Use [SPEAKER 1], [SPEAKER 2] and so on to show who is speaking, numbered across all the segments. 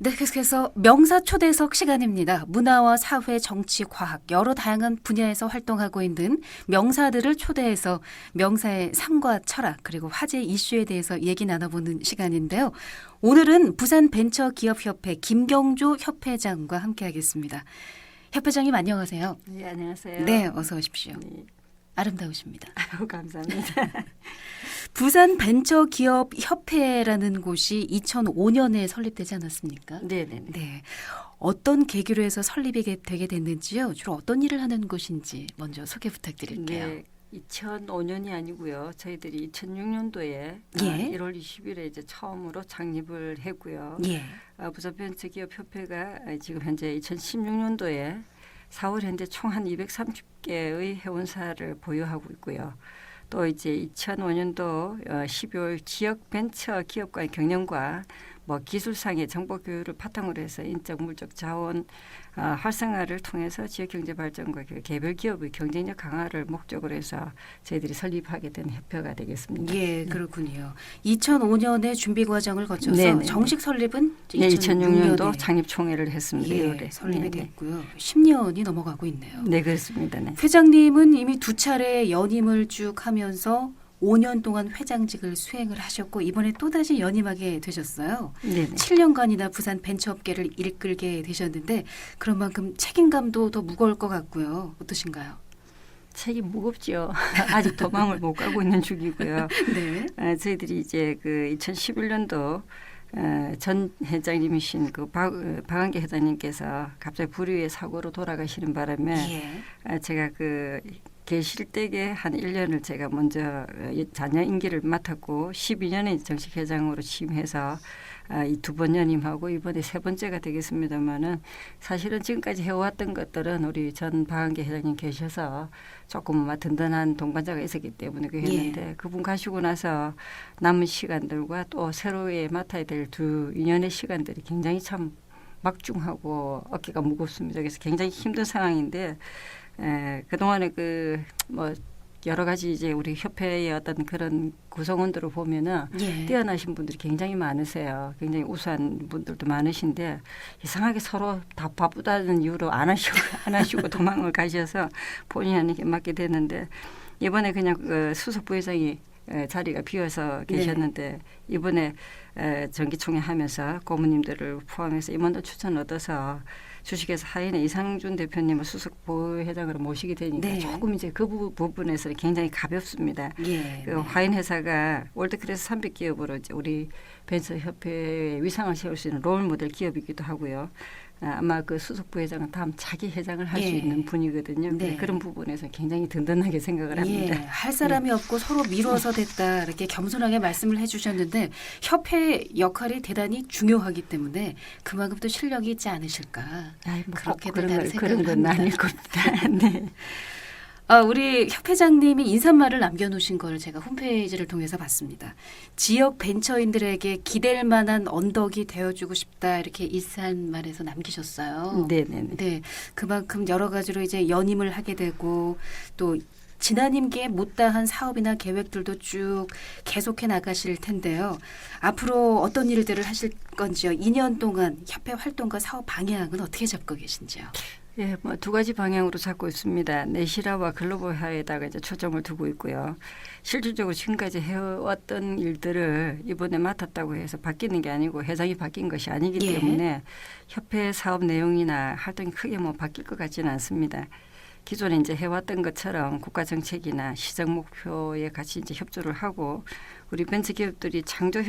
[SPEAKER 1] 네, 계속해서 명사 초대석 시간입니다. 문화와 사회, 정치, 과학 여러 다양한 분야에서 활동하고 있는 명사들을 초대해서 명사의 삶과 철학 그리고 화제 이슈에 대해서 얘기 나눠보는 시간인데요. 오늘은 부산벤처기업협회 김경조 협회장과 함께하겠습니다. 협회장님 안녕하세요.
[SPEAKER 2] 네, 안녕하세요.
[SPEAKER 1] 네, 어서 오십시오.
[SPEAKER 2] 네.
[SPEAKER 1] 아름다우십니다.
[SPEAKER 2] 아유, 감사합니다.
[SPEAKER 1] 부산벤처기업협회라는 곳이 2005년에 설립되지 않았습니까?
[SPEAKER 2] 네네.
[SPEAKER 1] 네. 어떤 계기로 해서 설립이 되게 됐는지요? 주로 어떤 일을 하는 곳인지 먼저 소개 부탁드릴게요.
[SPEAKER 2] 네, 2005년이 아니고요. 저희들이 2006년도에
[SPEAKER 1] 예.
[SPEAKER 2] 1월 20일에 이제 처음으로 창립을 했고요.
[SPEAKER 1] 예.
[SPEAKER 2] 부산벤처기업협회가 지금 현재 2016년도에 4월 현재 총 한 230개의 회원사를 보유하고 있고요. 또 이제 2005년도 12월 지역 벤처 기업과의 경영과 뭐 기술상의 정보 교육을 바탕으로 해서 인적 물적 자원 활성화를 통해서 지역 경제 발전과 개별 기업의 경쟁력 강화를 목적으로 해서 저희들이 설립하게 된 협회가 되겠습니다.
[SPEAKER 1] 예, 그렇군요. 2005년에 준비 과정을 거쳐서
[SPEAKER 2] 네네.
[SPEAKER 1] 정식 설립은
[SPEAKER 2] 네, 2006년도
[SPEAKER 1] 2006년에
[SPEAKER 2] 창립 총회를 했습니다.
[SPEAKER 1] 예, 설립이
[SPEAKER 2] 네네.
[SPEAKER 1] 됐고요. 10년이 넘어가고 있네요.
[SPEAKER 2] 네, 그렇습니다. 네.
[SPEAKER 1] 회장님은 이미 두 차례 연임을 쭉 하면서 5년 동안 회장직을 수행을 하셨고 이번에 또다시 연임하게 되셨어요.
[SPEAKER 2] 네네.
[SPEAKER 1] 7년간이나 부산 벤처업계를 이끌게 되셨는데 그런 만큼 책임감도 더 무거울 것 같고요. 어떠신가요?
[SPEAKER 2] 책임 무겁죠. 아직 도망을 못 가고 있는 중이고요.
[SPEAKER 1] 네.
[SPEAKER 2] 저희들이 이제 그 2011년도 전 회장님이신 그 박한계 회장님께서 갑자기 불의의 사고로 돌아가시는 바람에 제가 그 계실 때에 한 1년을 제가 먼저 자녀 임기를 맡았고 12년에 정식 회장으로 취임해서 이 두 번 연임하고 이번에 세 번째가 되겠습니다마는 사실은 지금까지 해왔던 것들은 우리 전 박한계 회장님 계셔서 조금 든든한 동반자가 있었기 때문에 그렇게 했는데 그분 가시고 나서 남은 시간들과 또 새로이 맡아야 될 두 2년의 시간들이 굉장히 참 막중하고 어깨가 무겁습니다. 그래서 굉장히 힘든 상황인데 그동안에 그 뭐 여러 가지 이제 우리 협회의 어떤 그런 구성원들을 보면은 뛰어나신 분들이 굉장히 많으세요. 굉장히 우수한 분들도 많으신데 이상하게 서로 다 바쁘다는 이유로 안 하시고 도망을 가셔서 본인이 맡게 됐는데 이번에 그냥 그 수석 부회장이 자리가 비어서 계셨는데 이번에 정기총회 하면서 고모님들을 포함해서 임원들 추천을 얻어서 주식회사 하인의 이상준 대표님을 수석 부회장으로 모시게 되니까 조금 이제 그 부분에서 굉장히 가볍습니다. 그 하인 회사가 월드클래스 300기업으로 이제 우리 벤처협회의 위상을 세울 수 있는 롤 모델 기업이기도 하고요. 아마 그 수석 부회장은 다음 차기 회장을 할 수 있는 분이거든요. 그런 부분에서 굉장히 든든하게 생각을 합니다.
[SPEAKER 1] 할 사람이 없고 서로 미뤄서 됐다 이렇게 겸손하게 말씀을 해주셨는데 협회 역할이 대단히 중요하기 때문에 그만큼 또 실력이 있지 않으실까. 그렇게
[SPEAKER 2] 그런 건 아닐 겁니다. 네.
[SPEAKER 1] 우리 협회장님이 인사말을 남겨놓으신 걸 제가 홈페이지를 통해서 봤습니다. 지역 벤처인들에게 기댈 만한 언덕이 되어주고 싶다 이렇게 인사말에서 남기셨어요.
[SPEAKER 2] 네네네.
[SPEAKER 1] 네, 그만큼 여러 가지로 이제 연임을 하게 되고 또 지난 임기에 못다한 사업이나 계획들도 쭉 계속해 나가실 텐데요. 앞으로 어떤 일들을 하실 건지요? 2년 동안 협회 활동과 사업 방향은 어떻게 잡고 계신지요?
[SPEAKER 2] 예, 뭐 두 가지 방향으로 잡고 있습니다. 내실화와 글로벌화에다가 이제 초점을 두고 있고요. 실질적으로 지금까지 해왔던 일들을 이번에 맡았다고 해서 바뀌는 게 아니고 회장이 바뀐 것이 아니기 때문에 협회 사업 내용이나 활동이 크게 뭐 바뀔 것 같지는 않습니다. 기존에 이제 해왔던 것처럼 국가 정책이나 시장 목표에 같이 이제 협조를 하고 우리 벤처 기업들이 창조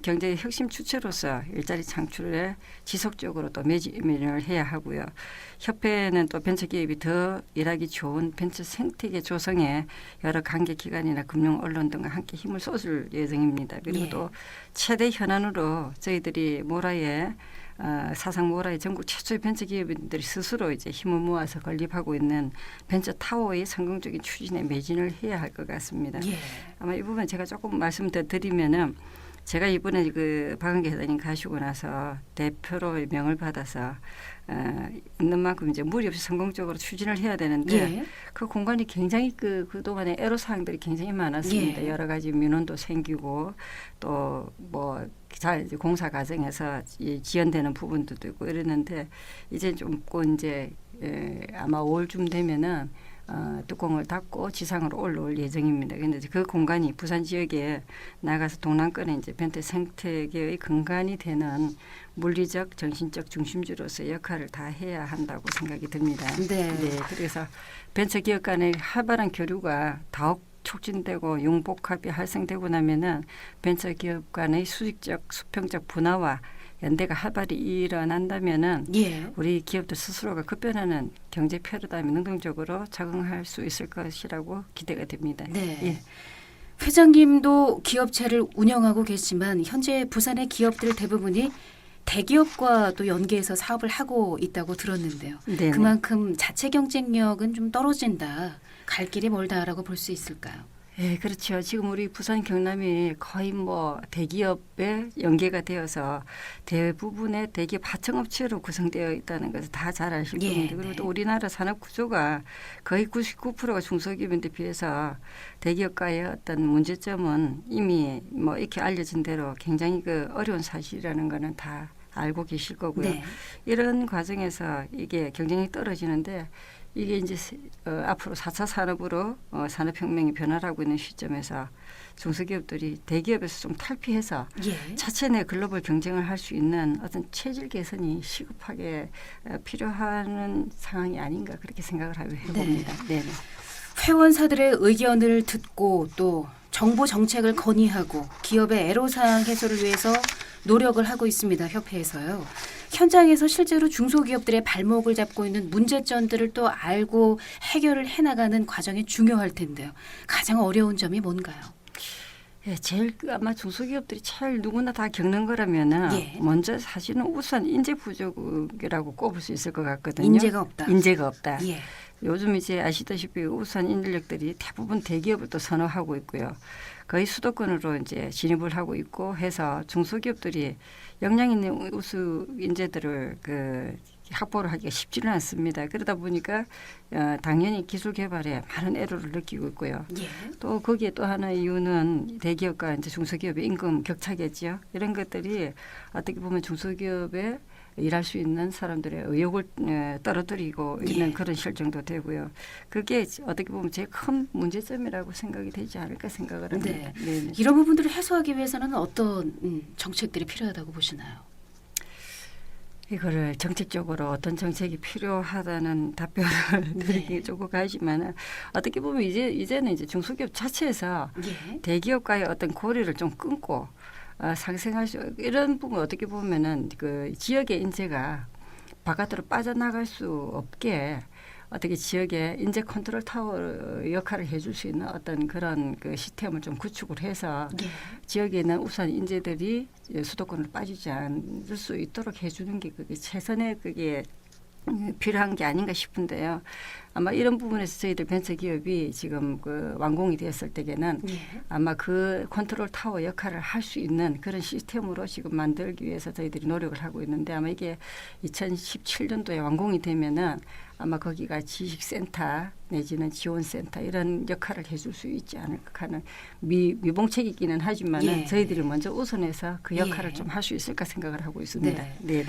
[SPEAKER 2] 경제 혁신 주체로서 일자리 창출에 지속적으로 또 매진을 해야 하고요. 협회는 또 벤처 기업이 더 일하기 좋은 벤처 생태계 조성에 여러 관계 기관이나 금융 언론 등과 함께 힘을 쏟을 예정입니다. 그리고 또 최대 현안으로 저희들이 모라에 사상 모라의 전국 최초의 벤처 기업인들이 스스로 이제 힘을 모아서 건립하고 있는 벤처 타워의 성공적인 추진에 매진을 해야 할 것 같습니다. 아마 이 부분 제가 조금 말씀 더 드리면은 제가 이번에 그 박은계 회장님 가시고 나서 대표로 명을 받아서 있는 만큼 이제 무리 없이 성공적으로 추진을 해야 되는데
[SPEAKER 1] 예.
[SPEAKER 2] 그 공간이 굉장히 그동안에 애로사항들이 굉장히 많았습니다.
[SPEAKER 1] 예.
[SPEAKER 2] 여러 가지 민원도 생기고 또 뭐 공사 과정에서 지연되는 부분도 있고 이랬는데 이제 좀 이제 아마 5월쯤 되면은 뚜껑을 닫고 지상으로 올라올 예정입니다. 그런데 그 공간이 부산 지역에 나가서 동남권에 이제 벤트 생태계의 근간이 되는 물리적, 정신적 중심지로서 역할을 다 해야 한다고 생각이 듭니다.
[SPEAKER 1] 네.
[SPEAKER 2] 그래서 벤처 기업 간의 활발한 교류가 더욱 촉진되고 융복합이 활성되고 나면은 벤처 기업 간의 수직적, 수평적 분화와 연대가 활발히 일어난다면은
[SPEAKER 1] 예.
[SPEAKER 2] 우리 기업들 스스로가 급변하는 경제 패러다임에 능동적으로 적응할 수 있을 것이라고 기대가 됩니다.
[SPEAKER 1] 네.
[SPEAKER 2] 예.
[SPEAKER 1] 회장님도 기업체를 운영하고 계시지만 현재 부산의 기업들 대부분이 대기업과 또 연계해서 사업을 하고 있다고 들었는데요.
[SPEAKER 2] 네네.
[SPEAKER 1] 그만큼 자체 경쟁력은 좀 떨어진다. 갈 길이 멀다라고 볼 수 있을까요?
[SPEAKER 2] 예, 그렇죠. 지금 우리 부산 경남이 거의 뭐 대기업에 연계가 되어서 대부분의 대기업 하청업체로 구성되어 있다는 것을 다 잘 아실
[SPEAKER 1] 예,
[SPEAKER 2] 겁니다. 그리고
[SPEAKER 1] 네.
[SPEAKER 2] 또 우리나라 산업 구조가 거의 99%가 중소기업인데 비해서 대기업과의 어떤 문제점은 이미 뭐 이렇게 알려진 대로 굉장히 어려운 사실이라는 거는 다 알고 계실 거고요.
[SPEAKER 1] 네.
[SPEAKER 2] 이런 과정에서 이게 경쟁력이 떨어지는데 이게 이제 앞으로 4차 산업으로 산업혁명이 변화를 하고 있는 시점에서 중소기업들이 대기업에서 좀 탈피해서
[SPEAKER 1] 예.
[SPEAKER 2] 자체 내 글로벌 경쟁을 할 수 있는 어떤 체질 개선이 시급하게 필요한 상황이 아닌가 그렇게 생각을 해봅니다. 네.
[SPEAKER 1] 회원사들의 의견을 듣고 또 정부 정책을 건의하고 기업의 애로사항 해소를 위해서 노력을 하고 있습니다. 협회에서요. 현장에서 실제로 중소기업들의 발목을 잡고 있는 문제점들을 또 알고 해결을 해나가는 과정이 중요할 텐데요. 가장 어려운 점이 뭔가요?
[SPEAKER 2] 예, 제일 아마 중소기업들이 제일 누구나 다 겪는 거라면은
[SPEAKER 1] 예.
[SPEAKER 2] 먼저 사실은 우선 인재 부족이라고 꼽을 수 있을 것 같거든요.
[SPEAKER 1] 인재가 없다.
[SPEAKER 2] 인재가 없다.
[SPEAKER 1] 예.
[SPEAKER 2] 요즘 이제 아시다시피 우수한 인력들이 대부분 대기업을 또 선호하고 있고요. 거의 수도권으로 이제 진입을 하고 있고 해서 중소기업들이 역량 있는 우수 인재들을 확보를 하기가 쉽지는 않습니다. 그러다 보니까 당연히 기술 개발에 많은 애로를 느끼고 있고요.
[SPEAKER 1] 예.
[SPEAKER 2] 또 거기에 또 하나 이유는 대기업과 이제 중소기업의 임금 격차겠죠. 이런 것들이 어떻게 보면 중소기업에 일할 수 있는 사람들의 의욕을 떨어뜨리고 있는 그런 실정도 되고요. 그게 어떻게 보면 제일 큰 문제점이라고 생각이 되지 않을까 생각을 합니다.
[SPEAKER 1] 네.
[SPEAKER 2] 네네.
[SPEAKER 1] 이런 부분들을 해소하기 위해서는 어떤 정책들이 필요하다고 보시나요?
[SPEAKER 2] 이거를 정책적으로 어떤 정책이 필요하다는 답변을 드리기 조금 하지만 어떻게 보면 이제는 이제 중소기업 자체에서
[SPEAKER 1] 예.
[SPEAKER 2] 대기업과의 어떤 고리를 좀 끊고 상생할 수 이런 부분 어떻게 보면은 지역의 인재가 바깥으로 빠져나갈 수 없게 어떻게 지역의 인재 컨트롤 타워 역할을 해줄 수 있는 어떤 그런 시스템을 좀 구축을 해서
[SPEAKER 1] 예.
[SPEAKER 2] 지역에 있는 우수한 인재들이 수도권으로 빠지지 않을 수 있도록 해주는 게 그게 최선의 그게 필요한 게 아닌가 싶은데요. 아마 이런 부분에서 저희들 벤처기업이 지금 완공이 되었을 때에는
[SPEAKER 1] 예.
[SPEAKER 2] 아마 그 컨트롤 타워 역할을 할 수 있는 그런 시스템으로 지금 만들기 위해서 저희들이 노력을 하고 있는데 아마 이게 2017년도에 완공이 되면은 아마 거기가 지식센터 내지는 지원센터 이런 역할을 해줄 수 있지 않을까 하는 미봉책이기는 하지만은
[SPEAKER 1] 예.
[SPEAKER 2] 저희들이 먼저 우선해서 그 역할을
[SPEAKER 1] 예.
[SPEAKER 2] 좀 할 수 있을까 생각을 하고 있습니다.
[SPEAKER 1] 네.
[SPEAKER 2] 네.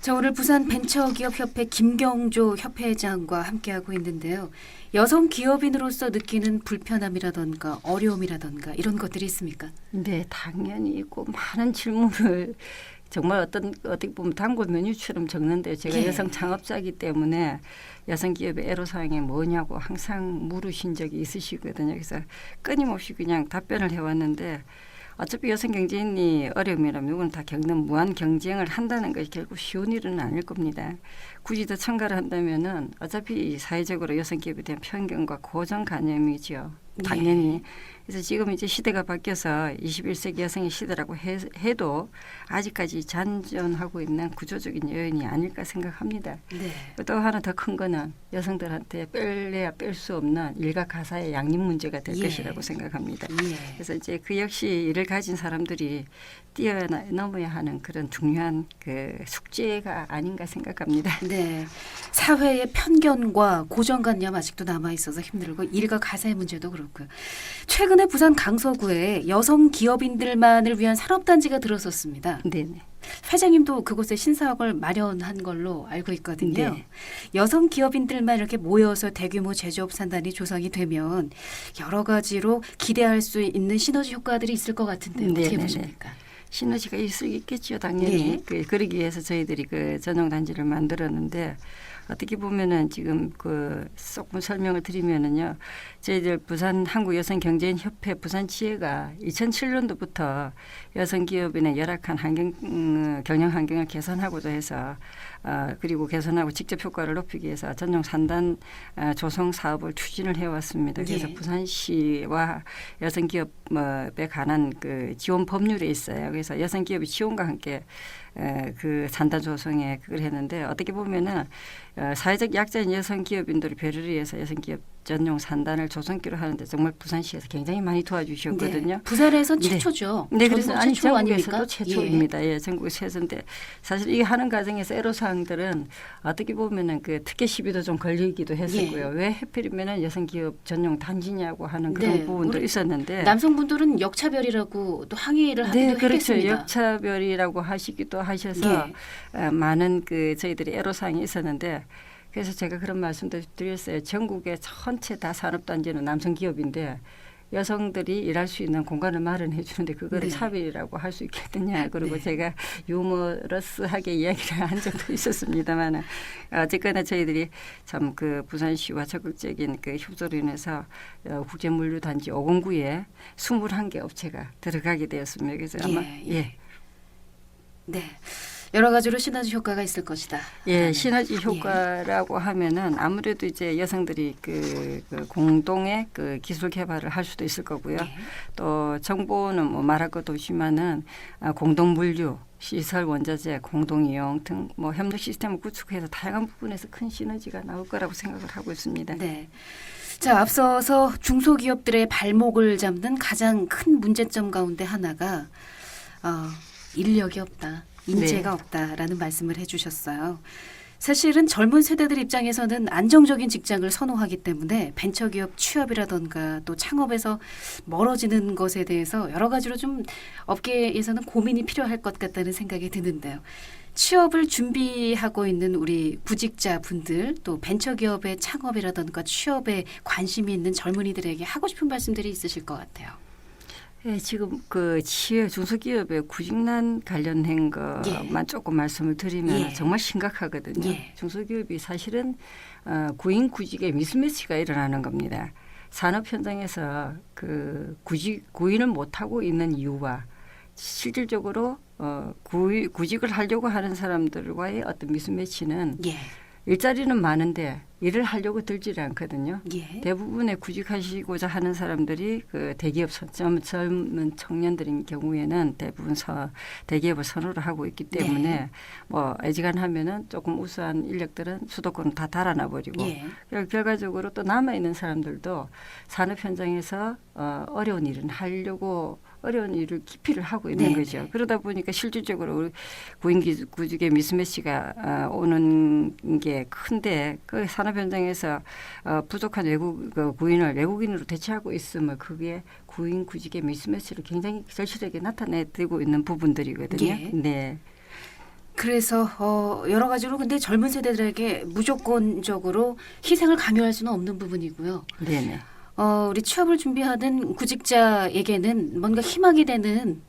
[SPEAKER 1] 자, 오늘 부산 벤처기업협회 김경조 협회장과 함께하고 있는데요. 여성 기업인으로서 느끼는 불편함이라던가 어려움이라던가 이런 것들이 있습니까?
[SPEAKER 2] 네, 당연히 있고 많은 질문을 정말 어떻게 보면 단골 메뉴처럼 적는데 제가
[SPEAKER 1] 예.
[SPEAKER 2] 여성 창업자이기 때문에 여성 기업의 애로사항이 뭐냐고 항상 물으신 적이 있으시거든요. 그래서 끊임없이 그냥 답변을 해왔는데 어차피 여성 경제인이 어려움이라면 누구는 다 겪는 무한 경쟁을 한다는 것이 결국 쉬운 일은 아닐 겁니다. 굳이 더 첨가를 한다면은 어차피 사회적으로 여성 기업에 대한 편견과 고정관념이죠. 당연히. 그래서 지금 이제 시대가 바뀌어서 21세기 여성의 시대라고 해도 아직까지 잔존하고 있는 구조적인 요인이 아닐까 생각합니다.
[SPEAKER 1] 네.
[SPEAKER 2] 또 하나 더 큰 거는 여성들한테 뺄래야 뺄 수 없는 일과 가사의 양립 문제가 될 것이라고 생각합니다. 그래서 이제 그 역시 이를 가진 사람들이 뛰어넘어야 하는 그런 중요한 그 숙제가 아닌가 생각합니다.
[SPEAKER 1] 네. 사회의 편견과 고정관념 아직도 남아 있어서 힘들고 일과 가사의 문제도 그렇고요. 최근에 부산 강서구에 여성 기업인들만을 위한 산업단지가 들어섰습니다.
[SPEAKER 2] 네네.
[SPEAKER 1] 회장님도 그곳에 신사옥을 마련한 걸로 알고 있거든요.
[SPEAKER 2] 네.
[SPEAKER 1] 여성 기업인들만 이렇게 모여서 대규모 제조업 산단이 조성이 되면 여러 가지로 기대할 수 있는 시너지 효과들이 있을 것 같은데 어떻게
[SPEAKER 2] 네네네.
[SPEAKER 1] 보십니까?
[SPEAKER 2] 시너지가 있겠죠, 당연히. 그러기 위해서 저희들이 그 전용 단지를 만들었는데 어떻게 보면은 지금 그 조금 설명을 드리면은요, 저희들 부산 한국여성경제인협회 부산지회가 2007년도부터 여성 기업인의 열악한 경영 환경을 개선하고자 해서 그리고 개선하고 직접 효과를 높이기 위해서 전용 산단 조성 사업을 추진을 해왔습니다. 그래서 부산시와 여성 기업에 관한 그 지원 법률에 있어요. 그래서 여성 기업이 지원과 함께 그 산단 조성에 그걸 했는데 어떻게 보면은 사회적 약자인 여성 기업인들을 배려를 위해서 여성 기업 전용 산단을 조성기로 하는데 정말 부산시에서 굉장히 많이 도와주셨거든요.
[SPEAKER 1] 네. 부산에선 최초죠.
[SPEAKER 2] 네, 그래서 아니
[SPEAKER 1] 최초
[SPEAKER 2] 전국에서도
[SPEAKER 1] 아닙니까?
[SPEAKER 2] 최초입니다. 예, 전국 최초인데 사실 이게 하는 과정에서 애로사항들은 어떻게 보면은 그 특혜 시비도 좀 걸리기도 했었고요. 왜 하필이면은 여성 기업 전용 단지냐고 하는 그런 부분도 있었는데
[SPEAKER 1] 남성분들은 역차별이라고 또 항의를 하기도
[SPEAKER 2] 네, 그렇죠.
[SPEAKER 1] 했습니다.
[SPEAKER 2] 역차별이라고 하시기도 하셔서 많은 그 저희들이 애로사항이 있었는데. 그래서 제가 그런 말씀도 드렸어요. 전국에 전체 다 산업단지는 남성 기업인데 여성들이 일할 수 있는 공간을 마련해 주는데 그거를 차별이라고 할 수 있겠느냐. 그리고 제가 유머러스하게 이야기를 한 적도 있었습니다만 어쨌거나 저희들이 참 그 부산시와 적극적인 그 협조로 인해서 국제물류단지 509에 21개 업체가 들어가게 되었습니다. 그래서 아마
[SPEAKER 1] 네. 여러 가지로 시너지 효과가 있을 것이다.
[SPEAKER 2] 예, 시너지 효과라고 하면은 아무래도 이제 여성들이 그 공동의 그 기술 개발을 할 수도 있을 거고요. 또 정보는 뭐 말할 것도 없지만은 공동 물류, 시설 원자재, 공동 이용 등 뭐 협력 시스템을 구축해서 다양한 부분에서 큰 시너지가 나올 거라고 생각을 하고 있습니다.
[SPEAKER 1] 네. 자, 앞서서 중소기업들의 발목을 잡는 가장 큰 문제점 가운데 하나가 인력이 없다. 인재가 없다라는 말씀을 해주셨어요. 사실은 젊은 세대들 입장에서는 안정적인 직장을 선호하기 때문에 벤처기업 취업이라던가 또 창업에서 멀어지는 것에 대해서 여러 가지로 좀 업계에서는 고민이 필요할 것 같다는 생각이 드는데요. 취업을 준비하고 있는 우리 구직자분들 또 벤처기업의 창업이라던가 취업에 관심이 있는 젊은이들에게 하고 싶은 말씀들이 있으실 것 같아요.
[SPEAKER 2] 예, 지금 그 중소기업의 구직난 관련된 것만 조금 말씀을 드리면 정말 심각하거든요. 중소기업이 사실은 구인 구직의 미스매치가 일어나는 겁니다. 산업 현장에서 그 구인을 못하고 있는 이유와 실질적으로 구직을 하려고 하는 사람들과의 어떤 미스매치는 일자리는 많은데 일을 하려고 들지를 않거든요. 대부분의 구직하시고자 하는 사람들이 그 대기업 젊은 청년들인 경우에는 대부분 대기업을 선호를 하고 있기 때문에 뭐 애지간하면은 조금 우수한 인력들은 수도권은 다 달아나 버리고 결과적으로 또 남아 있는 사람들도 산업 현장에서 어려운 일은 하려고 어려운 일을 기피를 하고 있는 거죠. 그러다 보니까 실질적으로 우리 구인 구직의 미스매치가 오는 게 큰데 그 산업 현장에서 부족한 구인을 외국인으로 대체하고 있으면 그게 구인 구직의 미스매치를 굉장히 절실하게 나타내고 있는 부분들이거든요. 네.
[SPEAKER 1] 그래서 여러 가지로 근데 젊은 세대들에게 무조건적으로 희생을 강요할 수는 없는 부분이고요.
[SPEAKER 2] 네네.
[SPEAKER 1] 우리 취업을 준비하는 구직자에게는 뭔가 희망이 되는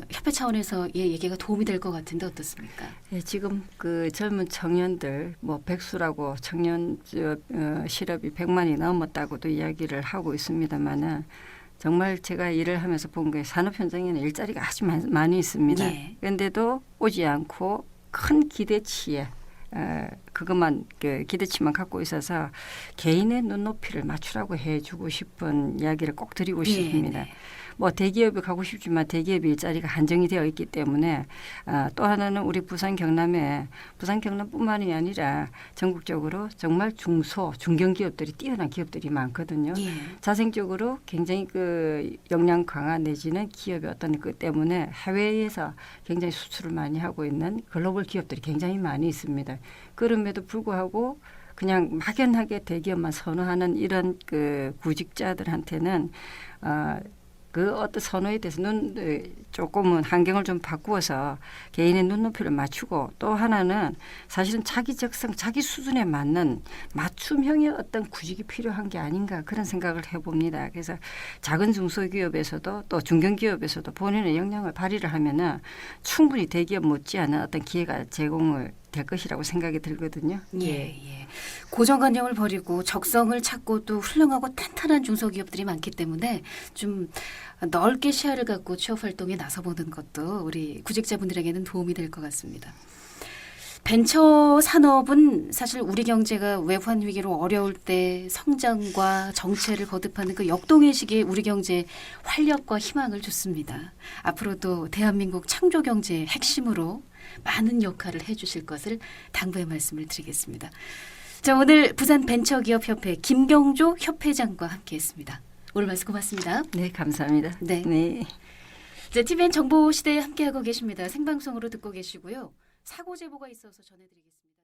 [SPEAKER 1] 협회 차원에서 얘기가 도움이 될 것 같은데 어떻습니까?
[SPEAKER 2] 예, 지금 그 젊은 청년들 뭐 백수라고 청년 실업이 100만이 넘었다고도 이야기를 하고 있습니다만은 정말 제가 일을 하면서 본 게 산업 현장에는 일자리가 아주 많이 있습니다. 그런데도 오지 않고 큰 기대치에 그것만 그 기대치만 갖고 있어서 개인의 눈높이를 맞추라고 해주고 싶은 이야기를 꼭 드리고 싶습니다.
[SPEAKER 1] 네.
[SPEAKER 2] 뭐 대기업에 가고 싶지만 대기업 일자리가 한정이 되어 있기 때문에 또 하나는 우리 부산 경남뿐만이 아니라 전국적으로 정말 중견기업들이 뛰어난 기업들이 많거든요.
[SPEAKER 1] 예.
[SPEAKER 2] 자생적으로 굉장히 그 역량 강화 내지는 기업의 어떤 그 때문에 해외에서 굉장히 수출을 많이 하고 있는 글로벌 기업들이 굉장히 많이 있습니다. 그럼에도 불구하고 그냥 막연하게 대기업만 선호하는 이런 그 구직자들한테는 그 어떤 선호에 대해서 조금은 환경을 좀 바꾸어서 개인의 눈높이를 맞추고 또 하나는 사실은 자기 적성, 자기 수준에 맞는 맞춤형의 어떤 구직이 필요한 게 아닌가 그런 생각을 해봅니다. 그래서 작은 중소기업에서도 또 중견기업에서도 본인의 역량을 발휘를 하면은 충분히 대기업 못지않은 어떤 기회가 제공을 될 것이라고 생각이 들거든요.
[SPEAKER 1] 예. 고정관념을 버리고 적성을 찾고 또 훌륭하고 탄탄한 중소기업들이 많기 때문에 좀 넓게 시야를 갖고 취업 활동에 나서보는 것도 우리 구직자분들에게는 도움이 될 것 같습니다. 벤처 산업은 사실 우리 경제가 외환 위기로 어려울 때 성장과 정체를 거듭하는 그 역동의 시기에 우리 경제에 활력과 희망을 줬습니다. 앞으로도 대한민국 창조 경제의 핵심으로 많은 역할을 해주실 것을 당부의 말씀을 드리겠습니다. 자, 오늘 부산벤처기업협회 김경조 협회장과 함께했습니다. 오늘 말씀 고맙습니다.
[SPEAKER 2] 네, 감사합니다.
[SPEAKER 1] 네.
[SPEAKER 2] 네.
[SPEAKER 1] 자, TVN 정보시대에 함께하고 계십니다. 생방송으로 듣고 계시고요. 사고 제보가 있어서 전해드리겠습니다.